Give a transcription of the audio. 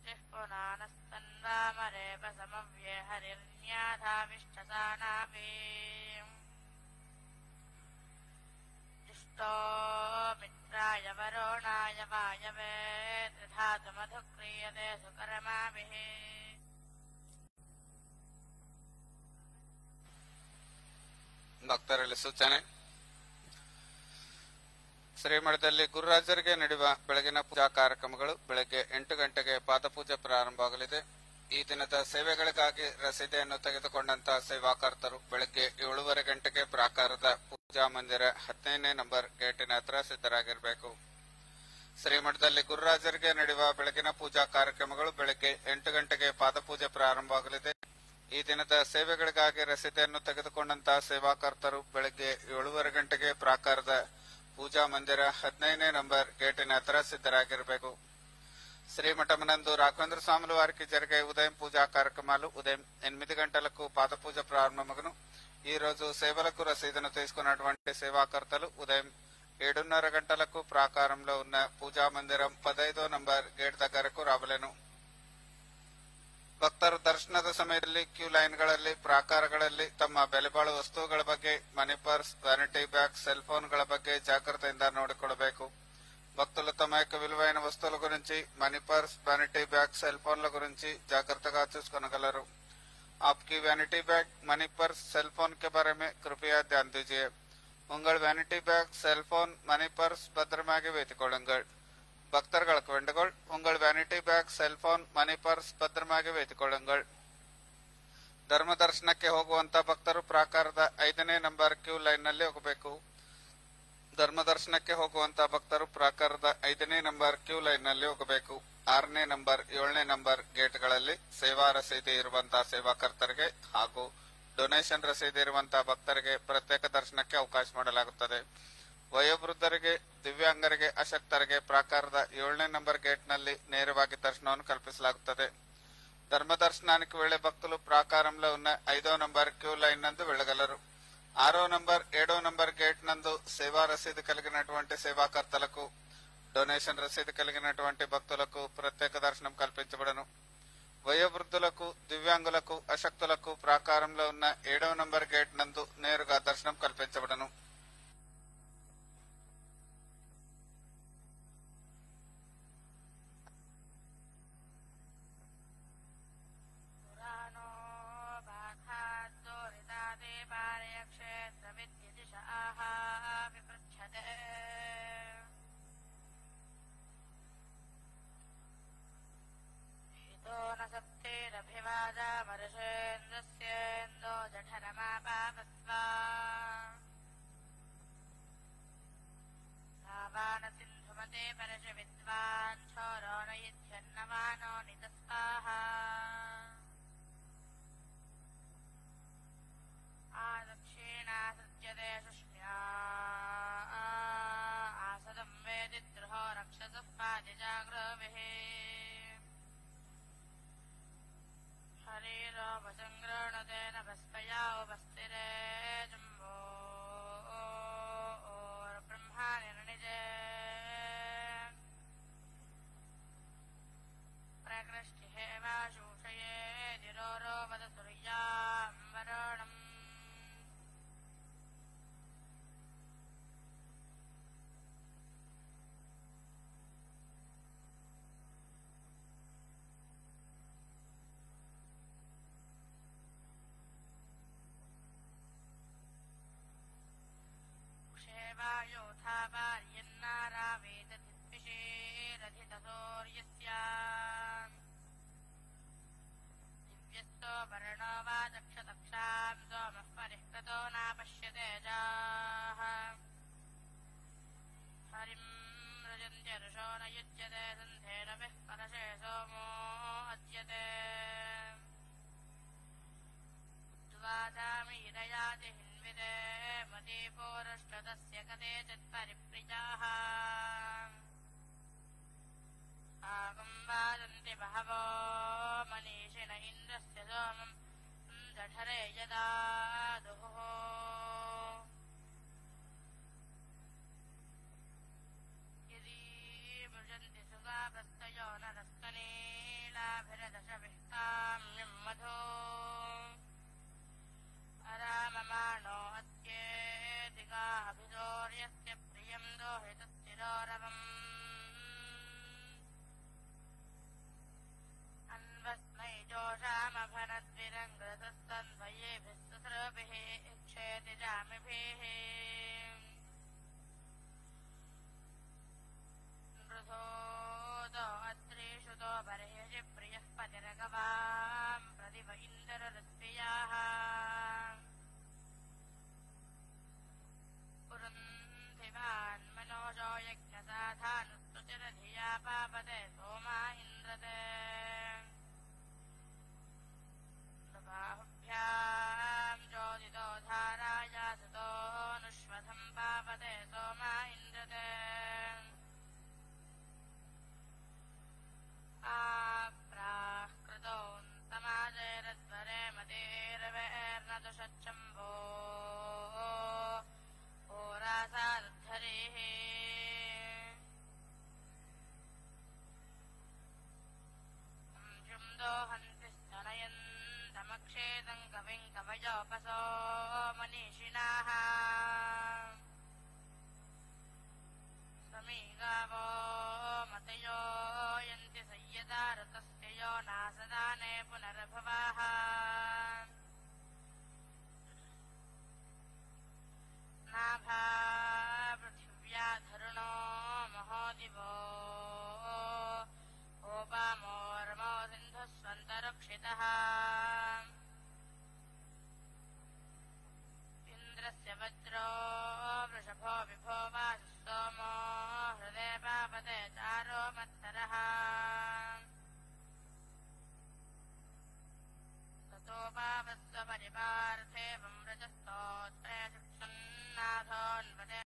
श्रुतिः पुनानस्तन्वामरेव समव्ये हरिर्न्याधाविष्ठसानापि दिष्टो मित्राय वरुणाय वायवे त्रिधातुमधुक्रियते सुकर्माभिः ಭಕ್ತರಲ್ಲಿ ಸೂಚನೆ. ಶ್ರೀಮಠದಲ್ಲಿ ಗುರುರಾಜರಿಗೆ ನಡೆಯುವ ಬೆಳಗಿನ ಪೂಜಾ ಕಾರ್ಯಕ್ರಮಗಳು ಬೆಳಗ್ಗೆ 8 ಗಂಟೆಗೆ ಪಾದಪೂಜೆ ಪ್ರಾರಂಭವಾಗಲಿದೆ. ಈ ದಿನದ ಸೇವೆಗಳಿಗಾಗಿ ರಸೀದಿಯನ್ನು ತೆಗೆದುಕೊಂಡಂತಹ ಸೇವಾಕರ್ತರು ಬೆಳಗ್ಗೆ 7:30 ಗಂಟೆಗೆ ಪ್ರಾಕಾರದ ಪೂಜಾ ಮಂದಿರ 15ನೇ ನಂಬರ್ ಗೇಟಿನ ಹತ್ರ ಸಿದ್ಧರಾಗಿರಬೇಕು. ಶ್ರೀಮಠದಲ್ಲಿ ಗುರುರಾಜರಿಗೆ ನಡೆಯುವ ಬೆಳಗಿನ ಪೂಜಾ ಕಾರ್ಯಕ್ರಮಗಳು ಬೆಳಗ್ಗೆ 8 ಗಂಟೆಗೆ ಪಾದಪೂಜೆ ಪ್ರಾರಂಭವಾಗಲಿದೆ. ಈ ದಿನದ ಸೇವೆಗಳಿಗಾಗಿ ರಸೀದಿಯನ್ನು ತೆಗೆದುಕೊಂಡಂತಹ ಸೇವಾಕರ್ತರು ಬೆಳಗ್ಗೆ 7:30 ಗಂಟೆಗೆ ಪ್ರಾಕಾರದ ಪೂಜಾ ಮಂದಿರ 15ನೇ ನಂಬರ್ ಗೇಟಿನ ಹತ್ರ ಸಿದ್ಧರಾಗಿರಬೇಕು. శ్రీమఠమునందు రాఘవేంద్ర స్వాముల వారికి జరిగే ఉదయం పూజా కార్యక్రమాలు ఉదయం 8 గంటలకు పాదపూజ ప్రారంభమగును. ఈ రోజు సేవలకు రసీదును తీసుకున్నటువంటి సేవాకర్తలు ఉదయం 7:30 గంటలకు ప్రాకారంలో ఉన్న పూజా మందిరం 15వ నంబర్ ಗೇಟ್ దగ్గరకు రావలేను. ಭಕ್ತರು ದರ್ಶನದ ಸಮಯದಲ್ಲಿ ಕ್ಯೂ ಲೈನ್ಗಳಲ್ಲಿ ಪ್ರಾಕಾರಗಳಲ್ಲಿ ತಮ್ಮ ಬೆಲೆಬಾಳುವ ವಸ್ತುಗಳ ಬಗ್ಗೆ, money purse, vanity bag, cell ఫోన్ಗಳ ಬಗ್ಗೆ జాగ్రత్తగా ನೋಡಿಕೊಳ್ಳಬೇಕು. భక్తులు తమ యొక్క విలువైన వస్తువుల గురించి, money purse, vanity bag, cell ఫోన్ల గురించి జాగ్రత్తగా చూసుకొనగలరు. आपकी vanity bag, money purse, cell phone के बारे में कृपया ध्यान दीजिए. उंगल vanity bag, cell phone, money purse ಭದ್ರವಾಗಿ ವೇತಿಕೊಳ್ಳುங்கள். ಭಕ್ತர்களுக்கு வேண்டுகோள், உங்கள் vanity bag, cell phone, money purse ಭದ್ರವಾಗಿ ವೇತಿಕೊಳ್ಳುங்கள். ಧರ್ಮ ದರ್ಶನಕ್ಕೆ ಹೋಗುವಂತ ಭಕ್ತರು ಪ್ರಾಕಾರದ 5ನೇ ನಂಬರ್ ಕ್ಯೂ ಲೈನ್ ನಲ್ಲಿ ಹೋಗಬೇಕು. ಧರ್ಮ ದರ್ಶನಕ್ಕೆ ಹೋಗುವಂತ ಭಕ್ತರು ಪ್ರಾಕಾರದ 5ನೇ ನಂಬರ್ ಕ್ಯೂ ಲೈನ್ ನಲ್ಲಿ ಹೋಗಬೇಕು. 6ನೇ ನಂಬರ್, 7ನೇ ನಂಬರ್ ಗೇಟ್ಗಳಲ್ಲಿ ಸೇವಾ ರಸೀದಿ ಇರುವಂತಹ ಸೇವಾಕರ್ತರಿಗೆ ಹಾಗೂ ಡೊನೇಷನ್ ರಸೀದಿ ಇರುವಂತಹ ಭಕ್ತರಿಗೆ ಪ್ರತ್ಯೇಕ ದರ್ಶನಕ್ಕೆ ಅವಕಾಶ ಮಾಡಲಾಗುತ್ತದೆ. ವಯೋವೃದ್ಧರಿಗೆ, ದಿವ್ಯಾಂಗರಿಗೆ, ಅಶಕ್ತರಿಗೆ ಪ್ರಾಕಾರದ 7ನೇ ನಂಬರ್ ಗೇಟ್ ನಲ್ಲಿ ನೇರವಾಗಿ ದರ್ಶನವನ್ನು ಕಲ್ಪಿಸಲಾಗುತ್ತದೆ. ధర్మ దర్శనానికి వెళ్లే భక్తులు ప్రాకారంలో ఉన్న 5వ నంబర్ క్యూ లైన్ నందు వెళ్లగలరు. 6వ నంబర్, 7వ నంబర్ గేట్ నందు సేవా రసీదు కలిగినటువంటి సేవాకర్తలకు, డొనేషన్ రసీదు కలిగినటువంటి భక్తులకు ప్రత్యేక దర్శనం కల్పించబడను. వయోవృద్ధులకు, దివ్యాంగులకు, అశక్తులకు ప్రాకారంలో ఉన్న 7వ నంబర్ గేట్ నందు నేరుగా దర్శనం కల్పించబడను. मरुषेन्द्रस्येन्दो जठरमापापस्वा सावानसिन्धुमते परश विद्वान् छोरो नयिध्यन्नवानो नितस्वाहा आदक्षिणा सज्जते शुष्म्या आसदं वेदिद्रुहो रक्षसः पादिजाग्रविः हरिरो वसङ्गृणतेन भस्मया उपस्थिरे जम्बो ब्रह्मानिर्णिजे प्रकृष्टिहेवाशूषये दिरोरो वदसुर्यां वरुणम् योथा वार्यन्नारावेदधिद्विषेरधितसौर्यस्य दिव्यस्तो वर्णो वा दक्षतक्षां सोमः परिष्कृतो नापश्यते जाः हरिं रजन्त्य ऋषो न युज्यते सन्धेरभिः परशे सोमो अद्यते उद्वादामीरयाति हिन्विदे मदीपोरष्टदस्य कदेचित्परिप्रियाः आगं वादन्ति बहवो मनीषिण इन्द्रस्य सोमं जठरे यदा दुः यदि मृजन्ति सुगाभस्तयो नरस्तनीला अभिरदशविष्टाम्यं मधो अराममाणो अत्येतिकाभिदोर्यस्य प्रियं दोहितस्थिरोरवम् अन्वस्मै जोषामभनद्विरङ्गतस्तन्वयेभिः सुस्रभिः इक्षेति जामिभिः नृधोदो अत्रीषुतो बर्हिषि प्रियः पतिरगवाम् प्रतिभ इन्दररस्त्रियाः पुरुन्धिवान् मनोजो यज्ञसाधानुस्तुतिरधिया पापते सोमा इन्द्रते बाहुभ्याम् चोदितो धाराया सुतो नुष्वधम् पापते सोमा इन्द्रते आप्राकृतोऽन्तमाजैरध्वरे मतेरवेर्नदुषच्छम्भो होरासादुद्धरेः दोहन्ति स्तनयन्तमक्षेदम् कविम् कवयोपसो मनीषिणाः समीगावो मतयो यन्ति संयता ऋतस्य यो नासदाने पुनर्भवाः नाभा पृथिव्या धरुणो महोदिवो ओपामोर्मो सिन्धुस्वन्तरक्षितः इन्द्रस्य वज्रो वृषभो विभो वासुस्तोमो हृदे पापते चारो मत्सरः ततोपावस्व परिपार्थे वम्रजस्तोत्रे चक्षुन्नाथोऽन्वते